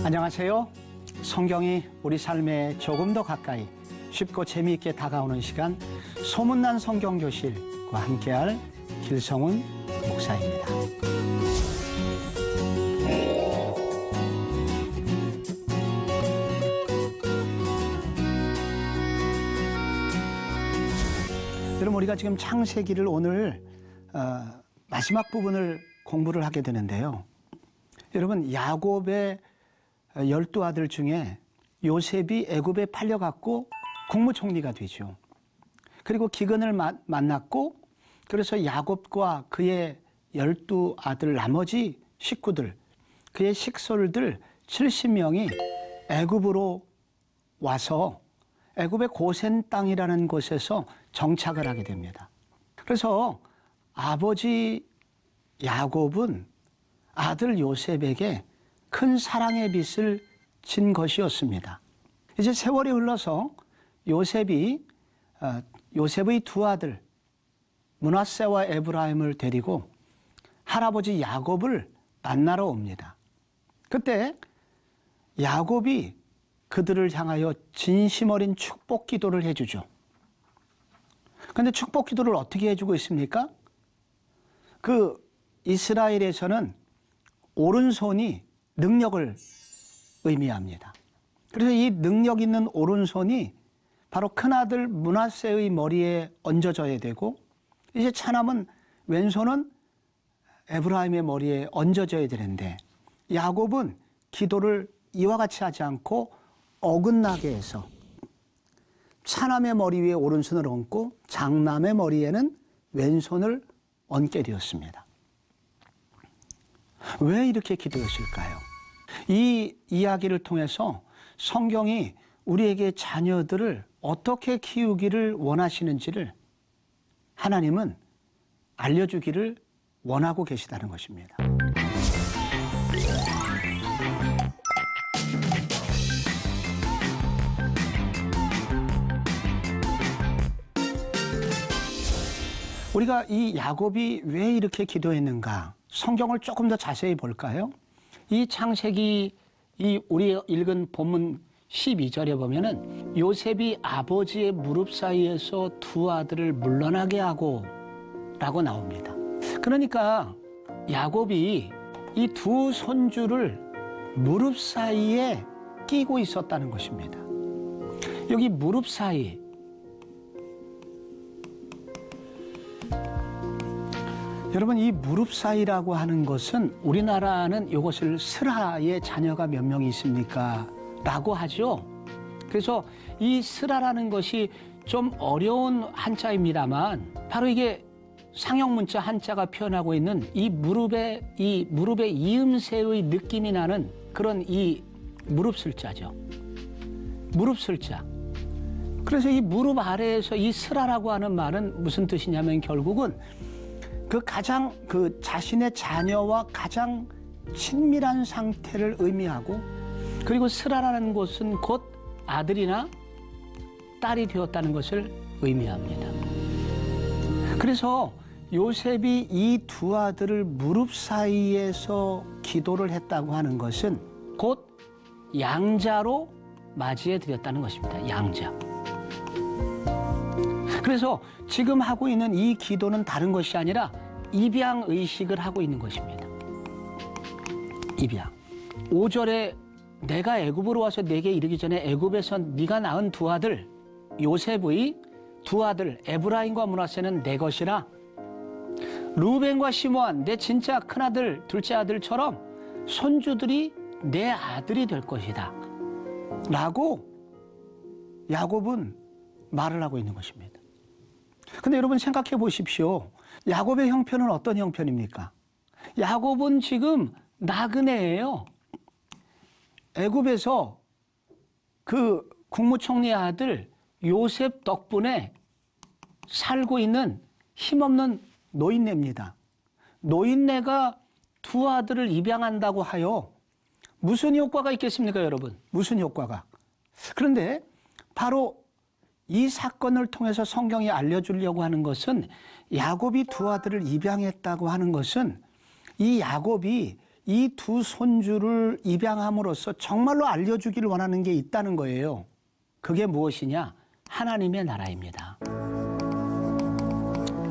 안녕하세요. 성경이 우리 삶에 조금 더 가까이 쉽고 재미있게 다가오는 시간 소문난 성경교실과 함께할 길성훈 목사입니다. 여러분, 우리가 지금 창세기를 오늘 마지막 부분을 공부를 하게 되는데요. 여러분, 야곱의 12아들 중에 요셉이 애굽에 팔려갔고 국무총리가 되죠. 그리고 기근을 만났고, 그래서 야곱과 그의 12아들 나머지 식구들, 그의 식솔들 70명이 애굽으로 와서 애굽의 고센 땅이라는 곳에서 정착을 하게 됩니다. 그래서 아버지 야곱은 아들 요셉에게 큰 사랑의 빚을 진 것이었습니다. 이제 세월이 흘러서 요셉의 두 아들 므낫세와 에브라임을 데리고 할아버지 야곱을 만나러 옵니다. 그때 야곱이 그들을 향하여 진심 어린 축복 기도를 해주죠. 그런데 축복 기도를 어떻게 해주고 있습니까? 그 이스라엘에서는 오른손이 능력을 의미합니다. 그래서 이 능력 있는 오른손이 바로 큰아들 므낫세의 머리에 얹어져야 되고, 이제 차남은 왼손은 에브라임의 머리에 얹어져야 되는데, 야곱은 기도를 이와 같이 하지 않고 어긋나게 해서 차남의 머리 위에 오른손을 얹고 장남의 머리에는 왼손을 얹게 되었습니다. 왜 이렇게 기도했을까요? 이 이야기를 통해서 성경이 우리에게 자녀들을 어떻게 키우기를 원하시는지를 하나님은 알려주기를 원하고 계시다는 것입니다. 우리가 이 야곱이 왜 이렇게 기도했는가? 성경을 조금 더 자세히 볼까요? 이 창세기 우리 읽은 본문 12절에 보면은 요셉이 아버지의 무릎 사이에서 두 아들을 물러나게 하고 라고 나옵니다. 그러니까 야곱이 이 두 손주를 무릎 사이에 끼고 있었다는 것입니다. 여기 무릎 사이, 여러분, 이 무릎 사이라고 하는 것은 우리나라는 이것을 스라의 자녀가 몇 명이 있습니까? 라고 하죠. 그래서 이 스라라는 것이 좀 어려운 한자입니다만 바로 이게 상형 문자 한자가 표현하고 있는 이 무릎의 이음새의 느낌이 나는 그런 이 무릎술자죠. 무릎술자. 그래서 이 무릎 아래에서 이 스라라고 하는 말은 무슨 뜻이냐면 결국은 그 자신의 자녀와 가장 친밀한 상태를 의미하고, 그리고 스라라는 곳은 곧 아들이나 딸이 되었다는 것을 의미합니다. 그래서 요셉이 이 두 아들을 무릎 사이에서 기도를 했다고 하는 것은 곧 양자로 맞이해 드렸다는 것입니다. 양자. 그래서 지금 하고 있는 이 기도는 다른 것이 아니라 입양 의식을 하고 있는 것입니다. 입양. 5절에 내가 애굽으로 와서 내게 이르기 전에 애굽에서 네가 낳은 두 아들 요셉의 두 아들 에브라임과 므낫세는 내 것이라. 루벤과 시므온 내 진짜 큰아들 둘째 아들처럼 손주들이 내 아들이 될 것이다 라고 야곱은 말을 하고 있는 것입니다. 근데 여러분 생각해 보십시오. 야곱의 형편은 어떤 형편입니까? 야곱은 지금 나그네예요. 애굽에서 그 국무총리의 아들 요셉 덕분에 살고 있는 힘없는 노인네입니다. 노인네가 두 아들을 입양한다고 하여 무슨 효과가 있겠습니까, 여러분? 무슨 효과가? 그런데 바로 이 사건을 통해서 성경이 알려주려고 하는 것은 야곱이 두 아들을 입양했다고 하는 것은 이 야곱이 이 두 손주를 입양함으로써 정말로 알려주기를 원하는 게 있다는 거예요. 그게 무엇이냐? 하나님의 나라입니다.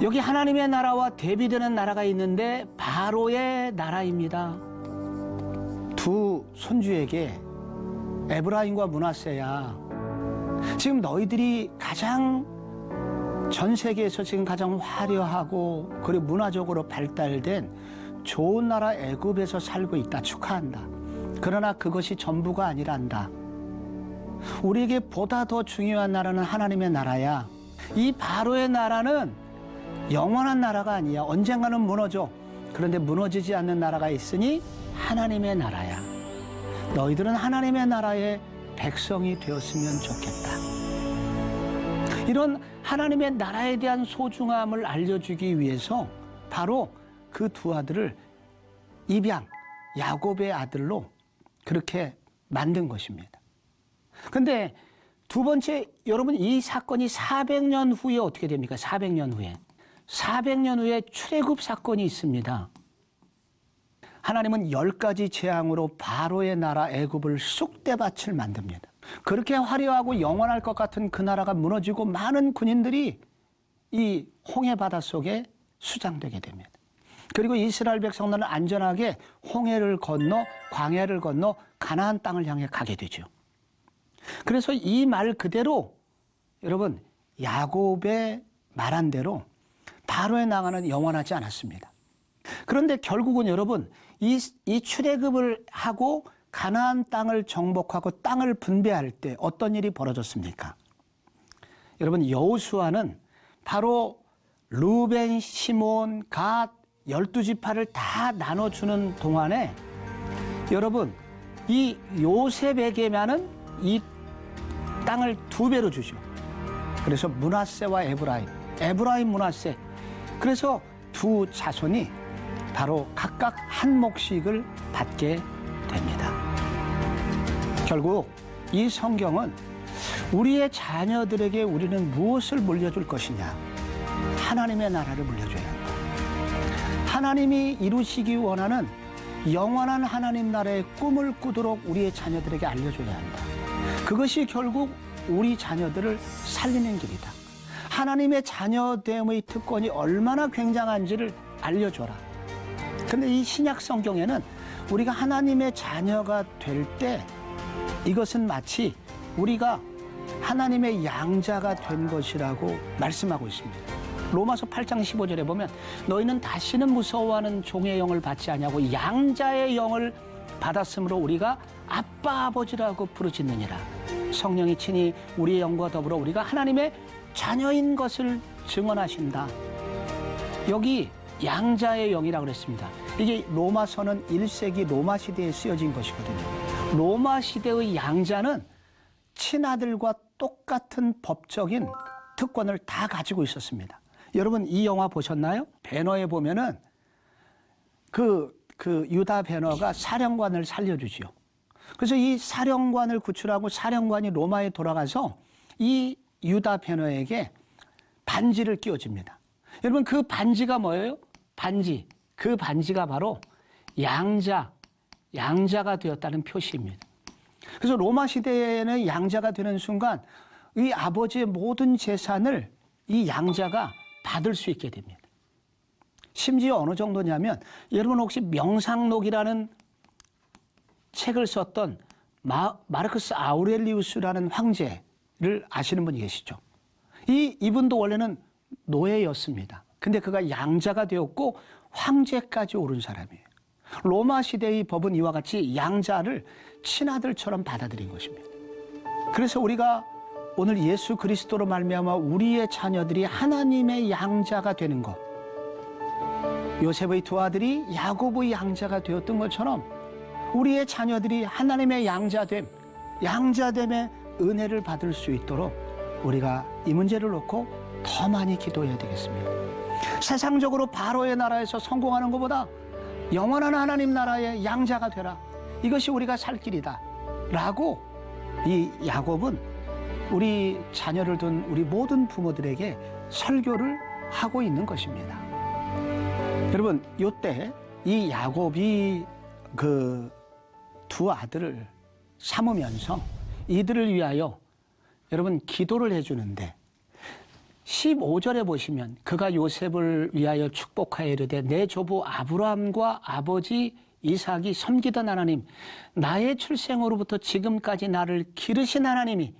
여기 하나님의 나라와 대비되는 나라가 있는데 바로의 나라입니다. 두 손주에게 에브라임과 므낫세야, 지금 너희들이 가장 전 세계에서 지금 가장 화려하고 그리고 문화적으로 발달된 좋은 나라 애굽에서 살고 있다. 축하한다. 그러나 그것이 전부가 아니란다. 우리에게 보다 더 중요한 나라는 하나님의 나라야. 이 바로의 나라는 영원한 나라가 아니야. 언젠가는 무너져. 그런데 무너지지 않는 나라가 있으니 하나님의 나라야. 너희들은 하나님의 나라의 백성이 되었으면 좋겠다. 이런 하나님의 나라에 대한 소중함을 알려주기 위해서 바로 그 두 아들을 입양, 야곱의 아들로 그렇게 만든 것입니다. 근데 두 번째, 여러분, 이 사건이 400년 후에 어떻게 됩니까? 400년 후에. 400년 후에 출애굽 사건이 있습니다. 하나님은 10가지 재앙으로 바로의 나라 애굽을 쑥대밭을 만듭니다. 그렇게 화려하고 영원할 것 같은 그 나라가 무너지고 많은 군인들이 이 홍해 바다 속에 수장되게 됩니다. 그리고 이스라엘 백성들은 안전하게 홍해를 건너, 광야를 건너 가나안 땅을 향해 가게 되죠. 그래서 이 말 그대로 여러분, 야곱의 말한 대로 바로의 나라는 영원하지 않았습니다. 그런데 결국은 여러분, 이 출애굽을 하고 가나안 땅을 정복하고 땅을 분배할 때 어떤 일이 벌어졌습니까? 여러분, 여호수아는 바로 루벤, 시몬, 갓 12지파를 다 나눠주는 동안에 여러분, 이 요셉에게만은 이 땅을 2배로 주죠. 그래서 므낫세와 에브라임 므낫세, 그래서 두 자손이 바로 각각 한 몫씩을 받게 됩니다. 결국 이 성경은 우리의 자녀들에게 우리는 무엇을 물려줄 것이냐? 하나님의 나라를 물려줘야 한다. 하나님이 이루시기 원하는 영원한 하나님 나라의 꿈을 꾸도록 우리의 자녀들에게 알려줘야 한다. 그것이 결국 우리 자녀들을 살리는 길이다. 하나님의 자녀됨의 특권이 얼마나 굉장한지를 알려줘라. 그런데 이 신약 성경에는 우리가 하나님의 자녀가 될 때 이것은 마치 우리가 하나님의 양자가 된 것이라고 말씀하고 있습니다. 로마서 8장 15절에 보면 너희는 다시는 무서워하는 종의 영을 받지 아니하고 양자의 영을 받았으므로 우리가 아빠 아버지라고 부르짖느니라. 성령이 친히 우리의 영과 더불어 우리가 하나님의 자녀인 것을 증언하신다. 여기 양자의 영이라고 그랬습니다. 이게 로마서는 1세기 로마 시대에 쓰여진 것이거든요. 로마 시대의 양자는 친아들과 똑같은 법적인 특권을 다 가지고 있었습니다. 여러분, 이 영화 보셨나요? 배너에 보면은 그 유다 배너가 사령관을 살려주죠. 그래서 이 사령관을 구출하고 사령관이 로마에 돌아가서 이 유다 배너에게 반지를 끼워줍니다. 여러분, 그 반지가 뭐예요? 반지. 그 반지가 바로 양자가 되었다는 표시입니다. 그래서 로마 시대에는 양자가 되는 순간 이 아버지의 모든 재산을 이 양자가 받을 수 있게 됩니다. 심지어 어느 정도냐면 여러분 혹시 명상록이라는 책을 썼던 마르크스 아우렐리우스라는 황제를 아시는 분이 계시죠? 이분도 원래는 노예였습니다. 근데 그가 양자가 되었고 황제까지 오른 사람이에요. 로마 시대의 법은 이와 같이 양자를 친아들처럼 받아들인 것입니다. 그래서 우리가 오늘 예수 그리스도로 말미암아 우리의 자녀들이 하나님의 양자가 되는 것, 요셉의 두 아들이 야곱의 양자가 되었던 것처럼 우리의 자녀들이 하나님의 양자됨의 은혜를 받을 수 있도록 우리가 이 문제를 놓고 더 많이 기도해야 되겠습니다. 세상적으로 바로의 나라에서 성공하는 것보다 영원한 하나님 나라의 양자가 되라. 이것이 우리가 살 길이다. 라고 이 야곱은 우리 자녀를 둔 우리 모든 부모들에게 설교를 하고 있는 것입니다. 여러분, 이때 이 야곱이 그 두 아들을 삼으면서 이들을 위하여 여러분 기도를 해주는데 15절에 보시면 그가 요셉을 위하여 축복하여 이르되 내 조부 아브라함과 아버지 이삭이 섬기던 하나님, 나의 출생으로부터 지금까지 나를 기르신 하나님이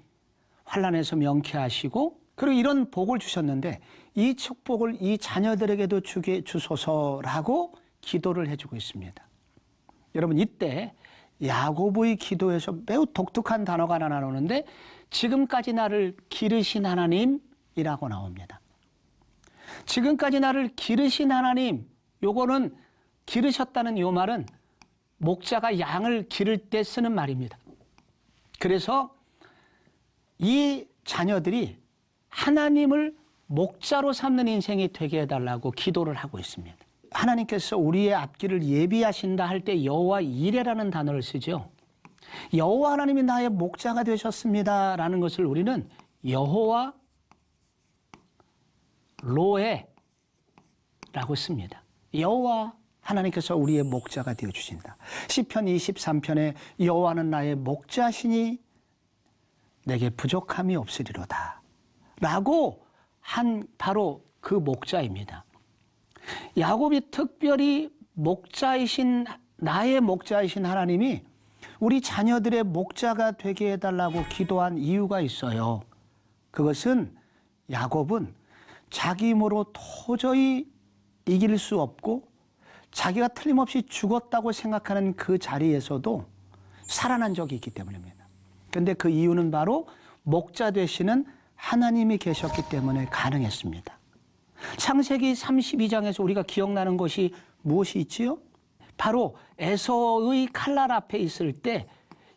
환난에서 명쾌하시고 그리고 이런 복을 주셨는데 이 축복을 이 자녀들에게도 주게 주소서라고 기도를 해주고 있습니다. 여러분 이때 야고보의 기도에서 매우 독특한 단어가 하나 나오는데 지금까지 나를 기르신 하나님이라고 나옵니다. 지금까지 나를 기르신 하나님, 요거는 기르셨다는 요 말은 목자가 양을 기를 때 쓰는 말입니다. 그래서 이 자녀들이 하나님을 목자로 삼는 인생이 되게 해달라고 기도를 하고 있습니다. 하나님께서 우리의 앞길을 예비하신다 할 때 여호와 이레라는 단어를 쓰죠. 여호와 하나님이 나의 목자가 되셨습니다 라는 것을 우리는 여호와 로에라고 씁니다. 여호와 하나님께서 우리의 목자가 되어주신다. 시편 23편에 여호와는 나의 목자시니 내게 부족함이 없으리로다 라고 한 바로 그 목자입니다. 야곱이 특별히 목자이신 나의 목자이신 하나님이 우리 자녀들의 목자가 되게 해달라고 기도한 이유가 있어요. 그것은 야곱은 자기 힘으로 도저히 이길 수 없고 자기가 틀림없이 죽었다고 생각하는 그 자리에서도 살아난 적이 있기 때문입니다. 그런데 그 이유는 바로 목자 되시는 하나님이 계셨기 때문에 가능했습니다. 창세기 32장에서 우리가 기억나는 것이 무엇이 있지요? 바로 에서의 칼날 앞에 있을 때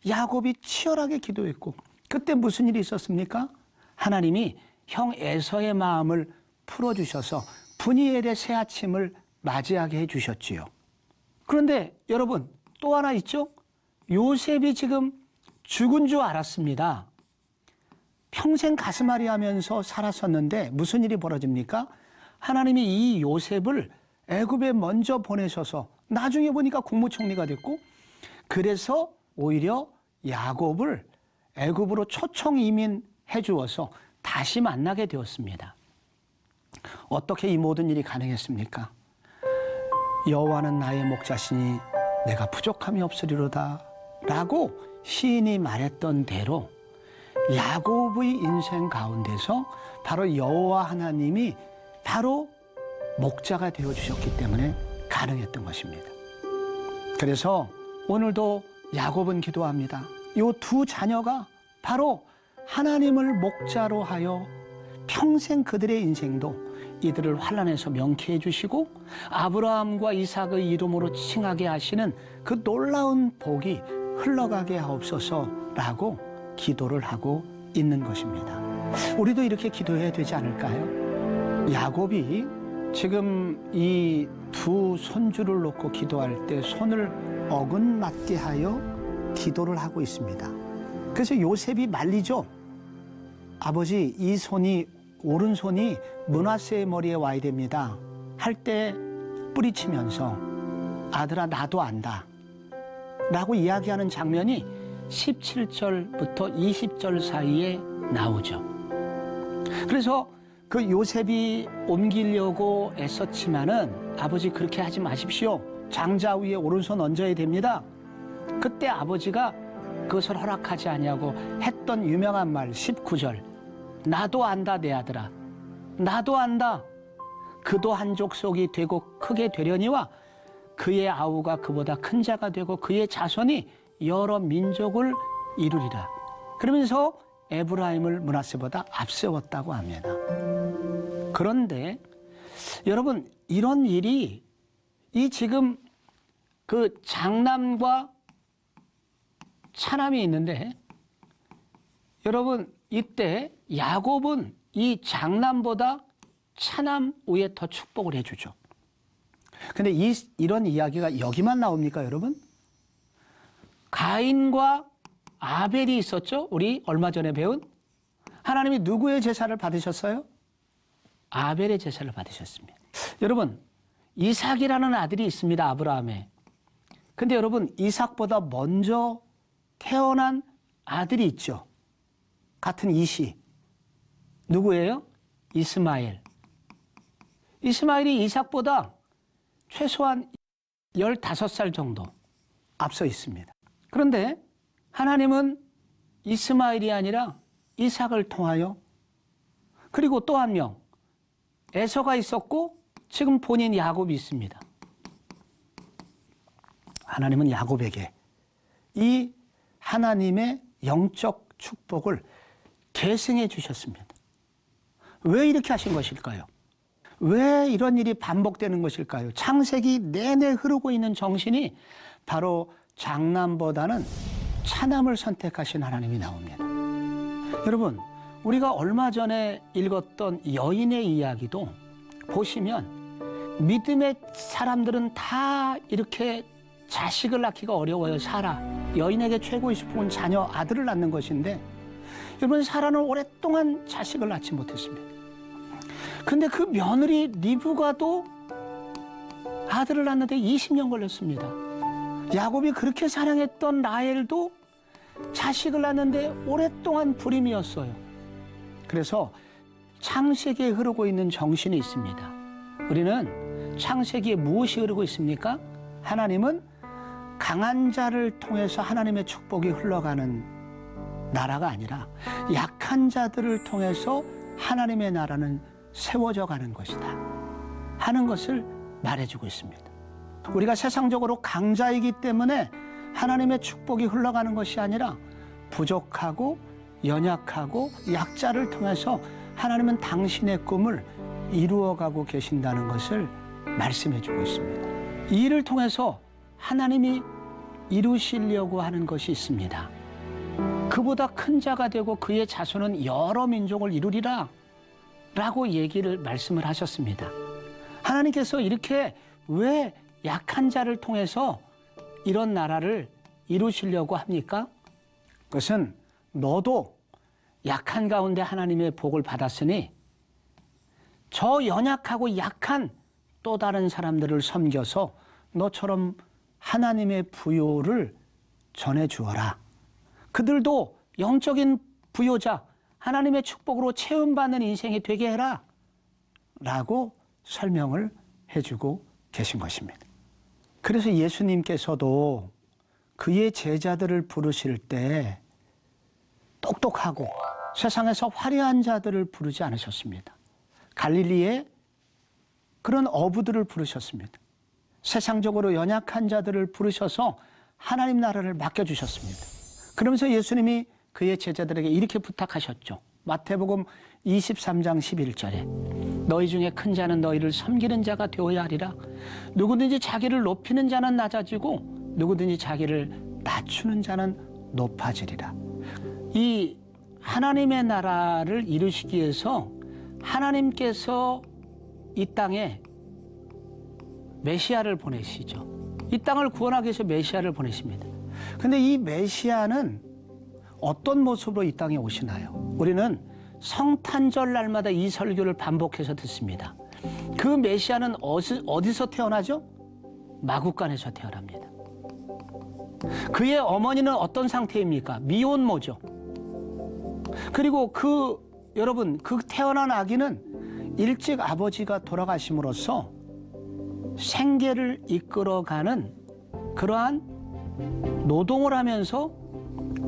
야곱이 치열하게 기도했고 그때 무슨 일이 있었습니까? 하나님이 형 에서의 마음을 풀어주셔서 분이엘의 새 아침을 맞이하게 해주셨지요. 그런데 여러분 또 하나 있죠? 요셉이 지금 죽은 줄 알았습니다. 평생 가슴앓이 하면서 살았었는데 무슨 일이 벌어집니까? 하나님이 이 요셉을 애굽에 먼저 보내셔서 나중에 보니까 국무총리가 됐고 그래서 오히려 야곱을 애굽으로 초청 이민해 주어서 다시 만나게 되었습니다. 어떻게 이 모든 일이 가능했습니까? 여호와는 나의 목자시니 내가 부족함이 없으리로다 라고 시인이 말했던 대로 야곱의 인생 가운데서 바로 여호와 하나님이 바로 목자가 되어주셨기 때문에 가능했던 것입니다. 그래서 오늘도 야곱은 기도합니다. 이 두 자녀가 바로 하나님을 목자로 하여 평생 그들의 인생도 이들을 환난에서 명쾌해 주시고 아브라함과 이삭의 이름으로 칭하게 하시는 그 놀라운 복이 흘러가게 하옵소서라고 기도를 하고 있는 것입니다. 우리도 이렇게 기도해야 되지 않을까요? 야곱이 지금 이 두 손주를 놓고 기도할 때 손을 어긋맞게 하여 기도를 하고 있습니다. 그래서 요셉이 말리죠. 아버지, 이 손이 오른손이 므낫세의 머리에 와야 됩니다. 할 때 뿌리치면서 아들아 나도 안다 라고 이야기하는 장면이 17절부터 20절 사이에 나오죠. 그래서 그 요셉이 옮기려고 애썼지만은 아버지 그렇게 하지 마십시오. 장자 위에 오른손 얹어야 됩니다. 그때 아버지가 그것을 허락하지 아니하고 했던 유명한 말 19절 나도 안다 내 아들아 나도 안다 그도 한 족속이 되고 크게 되려니와 그의 아우가 그보다 큰 자가 되고 그의 자손이 여러 민족을 이루리라. 그러면서 에브라임을 므낫세보다 앞세웠다고 합니다. 그런데 여러분 이런 일이 이 지금 그 장남과 차남이 있는데 여러분 이때 야곱은 이 장남보다 차남 위에 더 축복을 해주죠. 근데 이런 이야기가 여기만 나옵니까 여러분? 가인과 아벨이 있었죠. 우리 얼마 전에 배운 하나님이 누구의 제사를 받으셨어요? 아벨의 제사를 받으셨습니다. 여러분 이삭이라는 아들이 있습니다. 아브라함에. 근데 여러분, 이삭보다 먼저 태어난 아들이 있죠. 같은 이시. 누구예요? 이스마엘. 이스마엘이 이삭보다 최소한 15살 정도 앞서 있습니다. 그런데 하나님은 이스마엘이 아니라 이삭을 통하여, 그리고 또 한 명 에서가 있었고 지금 본인 야곱이 있습니다. 하나님은 야곱에게 이 하나님의 영적 축복을 계승해 주셨습니다. 왜 이렇게 하신 것일까요? 왜 이런 일이 반복되는 것일까요? 창세기 내내 흐르고 있는 정신이 바로 장남보다는 차남을 선택하신 하나님이 나옵니다. 여러분, 우리가 얼마 전에 읽었던 여인의 이야기도 보시면 믿음의 사람들은 다 이렇게 자식을 낳기가 어려워요. 사라, 여인에게 최고의 축복은 자녀, 아들을 낳는 것인데, 여러분, 사라는 오랫동안 자식을 낳지 못했습니다. 근데 그 며느리 리브가도 아들을 낳는데 20년 걸렸습니다. 야곱이 그렇게 사랑했던 라헬도 자식을 낳는데 오랫동안 불임이었어요. 그래서 창세기에 흐르고 있는 정신이 있습니다. 우리는 창세기에 무엇이 흐르고 있습니까? 하나님은 강한 자를 통해서 하나님의 축복이 흘러가는 나라가 아니라 약한 자들을 통해서 하나님의 나라는 세워져 가는 것이다 하는 것을 말해주고 있습니다. 우리가 세상적으로 강자이기 때문에 하나님의 축복이 흘러가는 것이 아니라 부족하고 연약하고 약자를 통해서 하나님은 당신의 꿈을 이루어가고 계신다는 것을 말씀해주고 있습니다. 이 일을 통해서 하나님이 이루시려고 하는 것이 있습니다. 그보다 큰 자가 되고 그의 자손은 여러 민족을 이루리라 라고 말씀을 하셨습니다. 하나님께서 이렇게 왜 약한 자를 통해서 이런 나라를 이루시려고 합니까? 그것은 너도 약한 가운데 하나님의 복을 받았으니 저 연약하고 약한 또 다른 사람들을 섬겨서 너처럼 하나님의 부요를 전해주어라. 그들도 영적인 부요자, 하나님의 축복으로 체험받는 인생이 되게 해라 라고 설명을 해주고 계신 것입니다. 그래서 예수님께서도 그의 제자들을 부르실 때 똑똑하고 세상에서 화려한 자들을 부르지 않으셨습니다. 갈릴리에 그런 어부들을 부르셨습니다. 세상적으로 연약한 자들을 부르셔서 하나님 나라를 맡겨주셨습니다. 그러면서 예수님이 그의 제자들에게 이렇게 부탁하셨죠. 마태복음 23장 11절에 너희 중에 큰 자는 너희를 섬기는 자가 되어야 하리라. 누구든지 자기를 높이는 자는 낮아지고 누구든지 자기를 낮추는 자는 높아지리라. 이 하나님의 나라를 이루시기 위해서 하나님께서 이 땅에 메시아를 보내시죠. 이 땅을 구원하기 위해서 메시아를 보내십니다. 근데 이 메시아는 어떤 모습으로 이 땅에 오시나요? 우리는 성탄절 날마다 이 설교를 반복해서 듣습니다. 그 메시아는 어디서 태어나죠? 마구간에서 태어납니다. 그의 어머니는 어떤 상태입니까? 미혼모죠. 그리고 여러분, 그 태어난 아기는 일찍 아버지가 돌아가심으로써 생계를 이끌어가는 그러한 노동을 하면서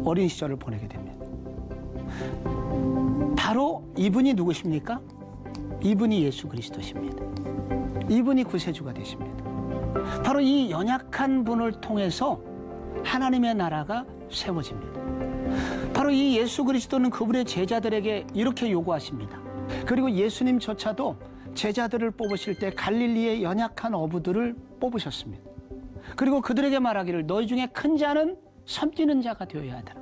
어린 시절을 보내게 됩니다. 바로 이분이 누구십니까? 이분이 예수 그리스도십니다. 이분이 구세주가 되십니다. 바로 이 연약한 분을 통해서 하나님의 나라가 세워집니다. 바로 이 예수 그리스도는 그분의 제자들에게 이렇게 요구하십니다. 그리고 예수님조차도 제자들을 뽑으실 때 갈릴리의 연약한 어부들을 뽑으셨습니다. 그리고 그들에게 말하기를 너희 중에 큰 자는 섬기는 자가 되어야 하더라.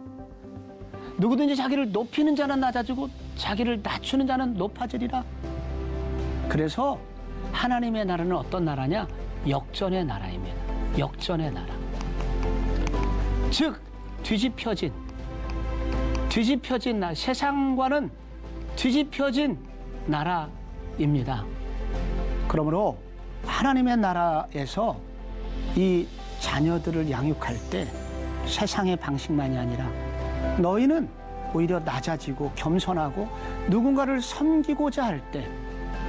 누구든지 자기를 높이는 자는 낮아지고 자기를 낮추는 자는 높아지리라. 그래서 하나님의 나라는 어떤 나라냐? 역전의 나라입니다. 역전의 나라. 즉 뒤집혀진 세상과는 뒤집혀진 나라입니다. 그러므로 하나님의 나라에서 이 자녀들을 양육할 때 세상의 방식만이 아니라 너희는 오히려 낮아지고 겸손하고 누군가를 섬기고자 할 때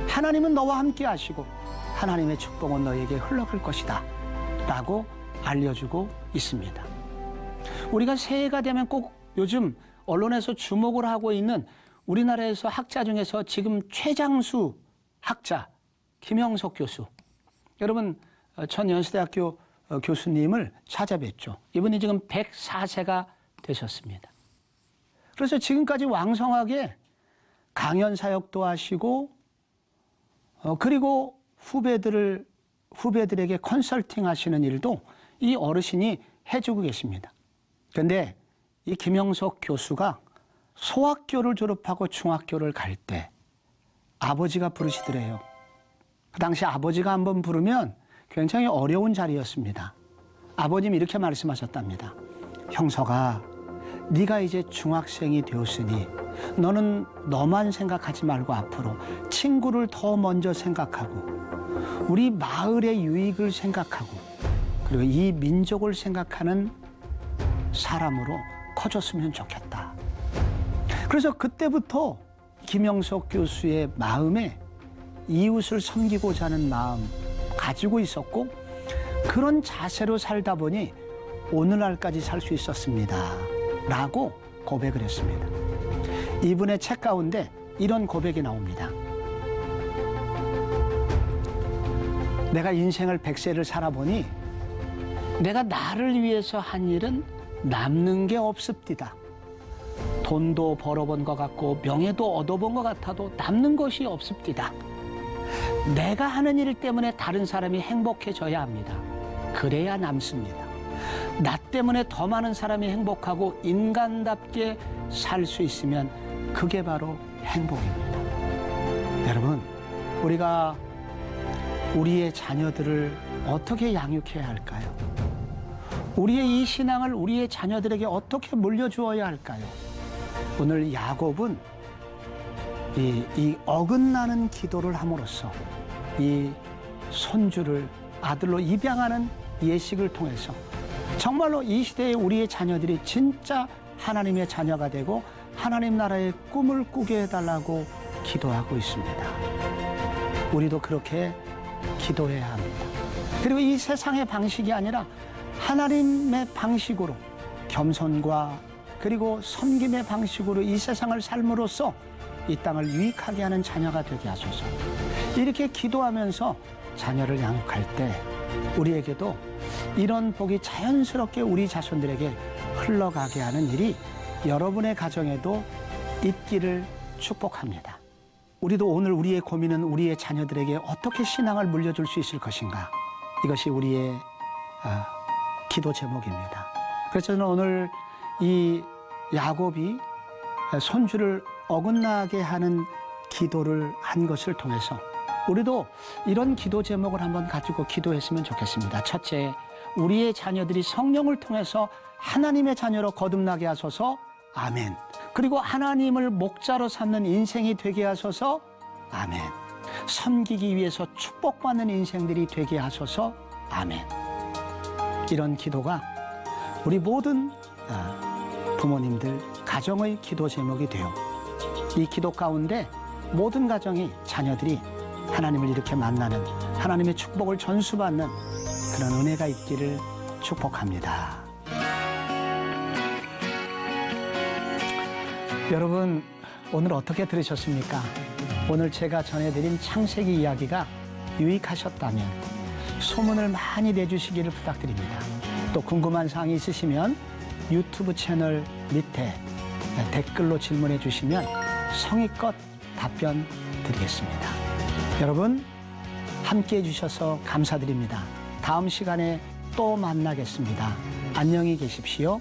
하나님은 너와 함께 하시고 하나님의 축복은 너에게 흘러갈 것이다 라고 알려주고 있습니다. 우리가 새해가 되면 꼭 요즘 언론에서 주목을 하고 있는 우리나라에서 학자 중에서 지금 최장수 학자 김영석 교수, 여러분 전 연세대학교 교수님을 찾아뵀죠. 이분이 지금 104세가 되셨습니다. 그래서 지금까지 왕성하게 강연 사역도 하시고 그리고 후배들에게 컨설팅 하시는 일도 이 어르신이 해주고 계십니다. 그런데 이 김영석 교수가 소학교를 졸업하고 중학교를 갈 때 아버지가 부르시더래요. 그 당시 아버지가 한번 부르면 굉장히 어려운 자리였습니다. 아버님이 이렇게 말씀하셨답니다. 형석아, 네가 이제 중학생이 되었으니 너는 너만 생각하지 말고 앞으로 친구를 더 먼저 생각하고 우리 마을의 유익을 생각하고 그리고 이 민족을 생각하는 사람으로 커졌으면 좋겠다. 그래서 그때부터 김영석 교수의 마음에 이웃을 섬기고자 하는 마음 가지고 있었고 그런 자세로 살다 보니 오늘날까지 살 수 있었습니다 라고 고백을 했습니다. 이분의 책 가운데 이런 고백이 나옵니다. 내가 인생을 100세를 살아보니 내가 나를 위해서 한 일은 남는 게 없습니다. 돈도 벌어본 것 같고 명예도 얻어본 것 같아도 남는 것이 없습니다. 내가 하는 일 때문에 다른 사람이 행복해져야 합니다. 그래야 남습니다. 나 때문에 더 많은 사람이 행복하고 인간답게 살 수 있으면 그게 바로 행복입니다. 여러분, 우리가 우리의 자녀들을 어떻게 양육해야 할까요? 우리의 이 신앙을 우리의 자녀들에게 어떻게 물려주어야 할까요? 오늘 야곱은 이 어긋나는 기도를 함으로써 이 손주를 아들로 입양하는 예식을 통해서 정말로 이 시대에 우리의 자녀들이 진짜 하나님의 자녀가 되고 하나님 나라의 꿈을 꾸게 해달라고 기도하고 있습니다. 우리도 그렇게 기도해야 합니다. 그리고 이 세상의 방식이 아니라 하나님의 방식으로 겸손과 그리고 섬김의 방식으로 이 세상을 삶으로써 이 땅을 유익하게 하는 자녀가 되게 하소서. 이렇게 기도하면서 자녀를 양육할 때 우리에게도 이런 복이 자연스럽게 우리 자손들에게 흘러가게 하는 일이 여러분의 가정에도 있기를 축복합니다. 우리도 오늘 우리의 고민은 우리의 자녀들에게 어떻게 신앙을 물려줄 수 있을 것인가. 이것이 우리의 기도 제목입니다. 그래서 저는 오늘 이 야곱이 손주를 어긋나게 하는 기도를 한 것을 통해서 우리도 이런 기도 제목을 한번 가지고 기도했으면 좋겠습니다. 첫째, 우리의 자녀들이 성령을 통해서 하나님의 자녀로 거듭나게 하소서. 아멘. 그리고 하나님을 목자로 삼는 인생이 되게 하소서. 아멘. 섬기기 위해서 축복받는 인생들이 되게 하소서. 아멘. 이런 기도가 우리 모든 부모님들 가정의 기도 제목이 되어 이 기도 가운데 모든 가정이 자녀들이 하나님을 이렇게 만나는 하나님의 축복을 전수받는 그런 은혜가 있기를 축복합니다. 여러분, 오늘 어떻게 들으셨습니까? 오늘 제가 전해드린 창세기 이야기가 유익하셨다면 소문을 많이 내주시기를 부탁드립니다. 또 궁금한 사항이 있으시면 유튜브 채널 밑에 댓글로 질문해 주시면 성의껏 답변 드리겠습니다. 여러분, 함께해 주셔서 감사드립니다. 다음 시간에 또 만나겠습니다. 안녕히 계십시오.